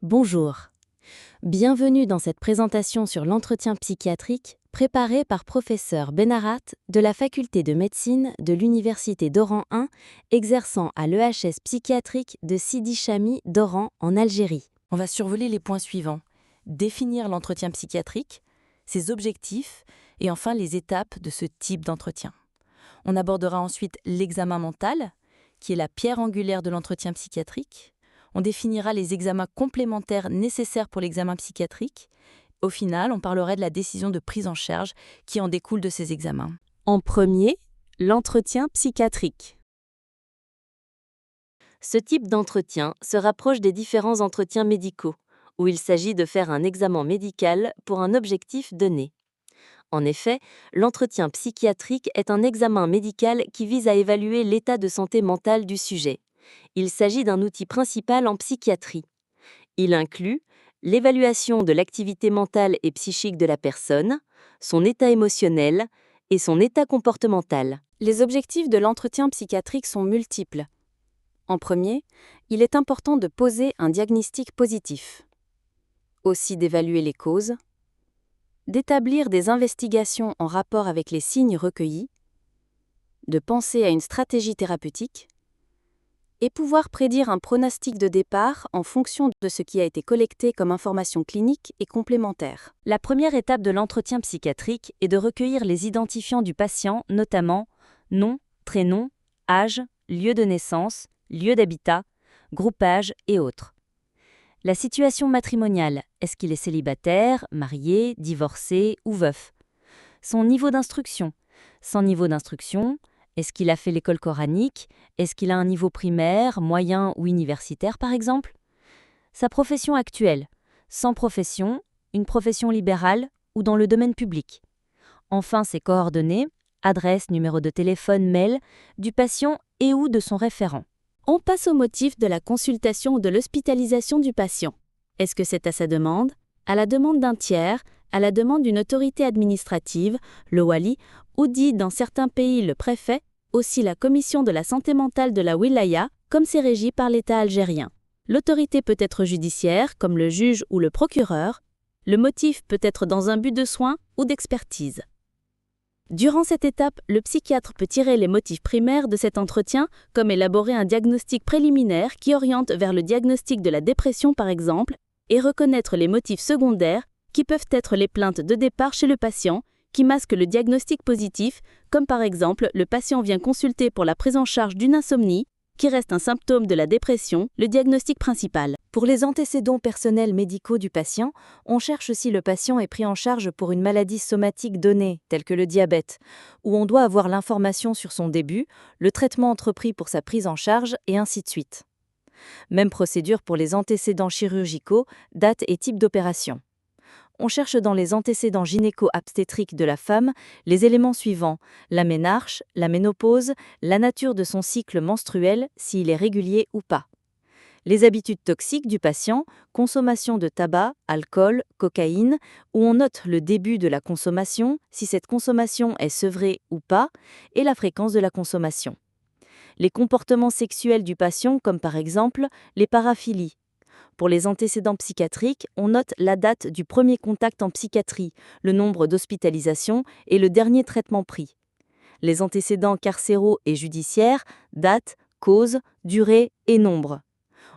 Bonjour. Bienvenue dans cette présentation sur l'entretien psychiatrique préparée par professeur Benarat de la faculté de médecine de l'université d'Oran 1, exerçant à l'EHS psychiatrique de Sidi Chami d'Oran en Algérie. On va survoler les points suivants. Définir l'entretien psychiatrique, ses objectifs et enfin les étapes de ce type d'entretien. On abordera ensuite l'examen mental, qui est la pierre angulaire de l'entretien psychiatrique. On définira les examens complémentaires nécessaires pour l'examen psychiatrique. Au final, on parlerait de la décision de prise en charge qui en découle de ces examens. En premier, l'entretien psychiatrique. Ce type d'entretien se rapproche des différents entretiens médicaux, où il s'agit de faire un examen médical pour un objectif donné. En effet, l'entretien psychiatrique est un examen médical qui vise à évaluer l'état de santé mentale du sujet. Il s'agit d'un outil principal en psychiatrie. Il inclut l'évaluation de l'activité mentale et psychique de la personne, son état émotionnel et son état comportemental. Les objectifs de l'entretien psychiatrique sont multiples. En premier, il est important de poser un diagnostic positif. Aussi d'évaluer les causes, d'établir des investigations en rapport avec les signes recueillis, de penser à une stratégie thérapeutique, et pouvoir prédire un pronostic de départ en fonction de ce qui a été collecté comme information clinique et complémentaire. La première étape de l'entretien psychiatrique est de recueillir les identifiants du patient, notamment nom, prénom, âge, lieu de naissance, lieu d'habitat, groupe âge et autres. La situation matrimoniale, est-ce qu'il est célibataire, marié, divorcé ou veuf? Son niveau d'instruction, sans niveau d'instruction, est-ce qu'il a fait l'école coranique? Est-ce qu'il a un niveau primaire, moyen ou universitaire par exemple? Sa profession actuelle, sans profession, une profession libérale ou dans le domaine public. Enfin ses coordonnées, adresse, numéro de téléphone, mail, du patient et ou de son référent. On passe au motif de la consultation ou de l'hospitalisation du patient. Est-ce que c'est à sa demande, à la demande d'un tiers, à la demande d'une autorité administrative, le wali, ou dit dans certains pays le préfet, aussi la commission de la santé mentale de la wilaya, comme c'est régi par l'État algérien. L'autorité peut être judiciaire, comme le juge ou le procureur. Le motif peut être dans un but de soin ou d'expertise. Durant cette étape, le psychiatre peut tirer les motifs primaires de cet entretien, comme élaborer un diagnostic préliminaire qui oriente vers le diagnostic de la dépression par exemple, et reconnaître les motifs secondaires qui peuvent être les plaintes de départ chez le patient, qui masquent le diagnostic positif, comme par exemple le patient vient consulter pour la prise en charge d'une insomnie, qui reste un symptôme de la dépression, le diagnostic principal. Pour les antécédents personnels médicaux du patient, on cherche si le patient est pris en charge pour une maladie somatique donnée, telle que le diabète, où on doit avoir l'information sur son début, le traitement entrepris pour sa prise en charge, et ainsi de suite. Même procédure pour les antécédents chirurgicaux, date et type d'opération. On cherche dans les antécédents gynéco-obstétriques de la femme les éléments suivants: la ménarche, la ménopause, la nature de son cycle menstruel, s'il est régulier ou pas. Les habitudes toxiques du patient, consommation de tabac, alcool, cocaïne, où on note le début de la consommation, si cette consommation est sevrée ou pas, et la fréquence de la consommation. Les comportements sexuels du patient, comme par exemple les paraphilies. Pour les antécédents psychiatriques, on note la date du premier contact en psychiatrie, le nombre d'hospitalisations et le dernier traitement pris. Les antécédents carcéraux et judiciaires, date, cause, durée et nombre.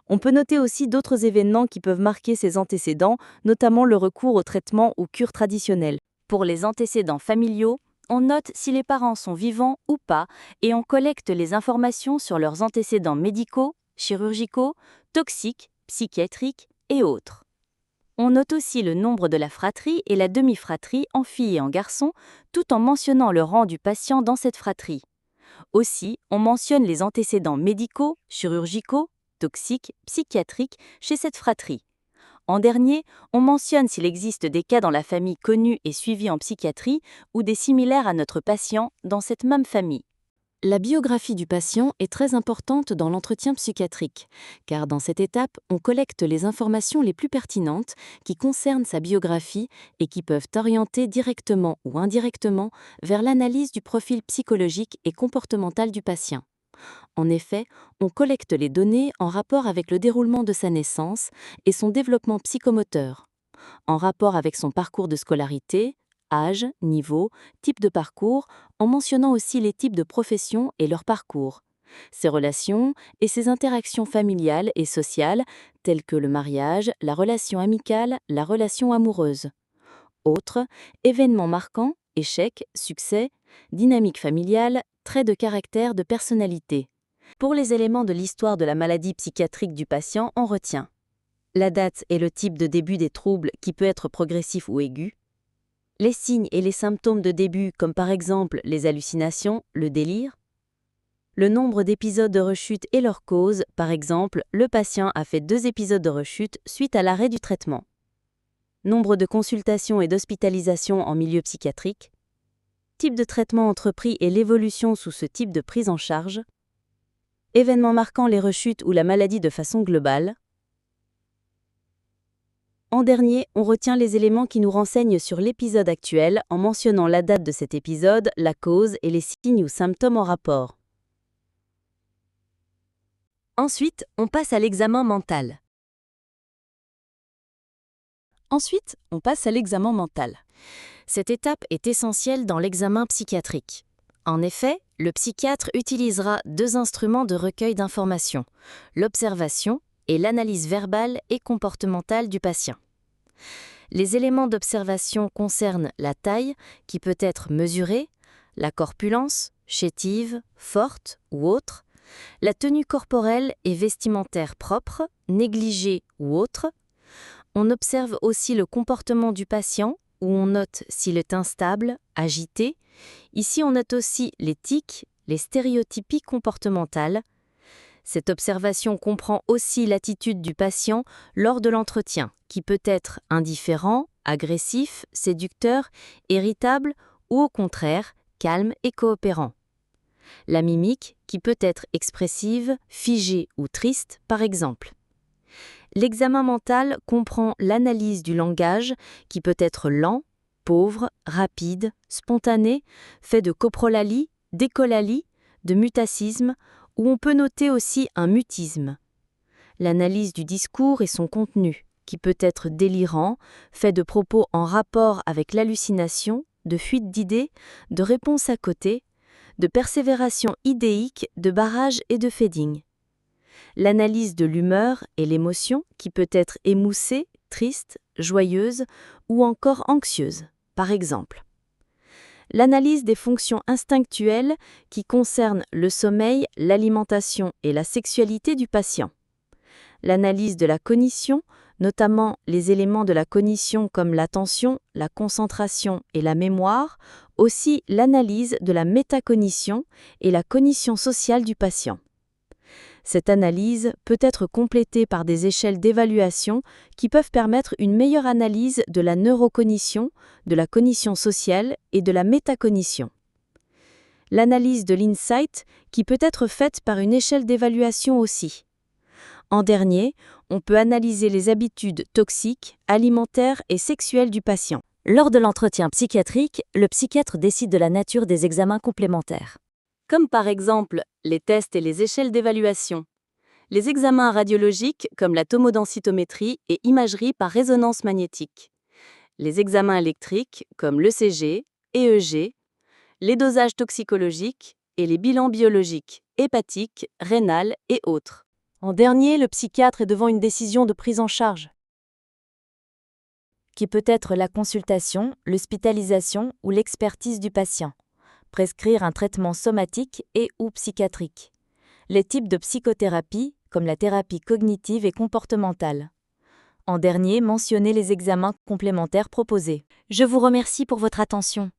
On peut noter aussi d'autres événements qui peuvent marquer ces antécédents, notamment le recours au traitement ou cure traditionnelle. Pour les antécédents familiaux, on note si les parents sont vivants ou pas et on collecte les informations sur leurs antécédents médicaux, chirurgicaux, toxiques, psychiatriques et autres. On note aussi le nombre de la fratrie et la demi-fratrie en filles et en garçons, tout en mentionnant le rang du patient dans cette fratrie. Aussi, on mentionne les antécédents médicaux, chirurgicaux, toxiques, psychiatriques chez cette fratrie. En dernier, on mentionne s'il existe des cas dans la famille connus et suivis en psychiatrie ou des similaires à notre patient dans cette même famille. La biographie du patient est très importante dans l'entretien psychiatrique, car dans cette étape, on collecte les informations les plus pertinentes qui concernent sa biographie et qui peuvent orienter directement ou indirectement vers l'analyse du profil psychologique et comportemental du patient. En effet, on collecte les données en rapport avec le déroulement de sa naissance et son développement psychomoteur, en rapport avec son parcours de scolarité, âge, niveau, type de parcours, en mentionnant aussi les types de professions et leur parcours, ses relations et ses interactions familiales et sociales, telles que le mariage, la relation amicale, la relation amoureuse. Autres, événements marquants, échecs, succès, dynamique familiale, traits de caractère, de personnalité. Pour les éléments de l'histoire de la maladie psychiatrique du patient, on retient la date et le type de début des troubles qui peut être progressif ou aigu, les signes et les symptômes de début comme par exemple les hallucinations, le délire, le nombre d'épisodes de rechute et leurs causes, par exemple le patient a fait 2 épisodes de rechute suite à l'arrêt du traitement, nombre de consultations et d'hospitalisations en milieu psychiatrique, type de traitement entrepris et l'évolution sous ce type de prise en charge, événements marquant les rechutes ou la maladie de façon globale. En dernier, on retient les éléments qui nous renseignent sur l'épisode actuel en mentionnant la date de cet épisode, la cause et les signes ou symptômes en rapport. Ensuite, on passe à l'examen mental. Cette étape est essentielle dans l'examen psychiatrique. En effet, le psychiatre utilisera 2 instruments de recueil d'informations, l'observation et l'analyse verbale et comportementale du patient. Les éléments d'observation concernent la taille, qui peut être mesurée, la corpulence, chétive, forte ou autre, la tenue corporelle et vestimentaire propre, négligée ou autre. On observe aussi le comportement du patient, où on note s'il est instable, agité. Ici, on note aussi les tics, les stéréotypies comportementales. Cette observation comprend aussi l'attitude du patient lors de l'entretien, qui peut être indifférent, agressif, séducteur, irritable ou au contraire, calme et coopérant. La mimique, qui peut être expressive, figée ou triste, par exemple. L'examen mental comprend l'analyse du langage, qui peut être lent, pauvre, rapide, spontané, fait de coprolalie, d'écholalie, de mutacisme, où on peut noter aussi un mutisme. L'analyse du discours et son contenu, qui peut être délirant, fait de propos en rapport avec l'hallucination, de fuite d'idées, de réponses à côté, de persévération idéique, de barrage et de fading. L'analyse de l'humeur et l'émotion, qui peut être émoussée, triste, joyeuse ou encore anxieuse, par exemple. L'analyse des fonctions instinctuelles qui concernent le sommeil, l'alimentation et la sexualité du patient. L'analyse de la cognition, notamment les éléments de la cognition comme l'attention, la concentration et la mémoire, aussi l'analyse de la métacognition et la cognition sociale du patient. Cette analyse peut être complétée par des échelles d'évaluation qui peuvent permettre une meilleure analyse de la neurocognition, de la cognition sociale et de la métacognition. L'analyse de l'insight qui peut être faite par une échelle d'évaluation aussi. En dernier, on peut analyser les habitudes toxiques, alimentaires et sexuelles du patient. Lors de l'entretien psychiatrique, le psychiatre décide de la nature des examens complémentaires, comme par exemple les tests et les échelles d'évaluation, les examens radiologiques comme la tomodensitométrie et imagerie par résonance magnétique, les examens électriques comme l'ECG, EEG, les dosages toxicologiques et les bilans biologiques, hépatiques, rénales et autres. En dernier, le psychiatre est devant une décision de prise en charge, qui peut être la consultation, l'hospitalisation ou l'expertise du patient. Prescrire un traitement somatique et ou psychiatrique. Les types de psychothérapie, comme la thérapie cognitive et comportementale. En dernier, mentionner les examens complémentaires proposés. Je vous remercie pour votre attention.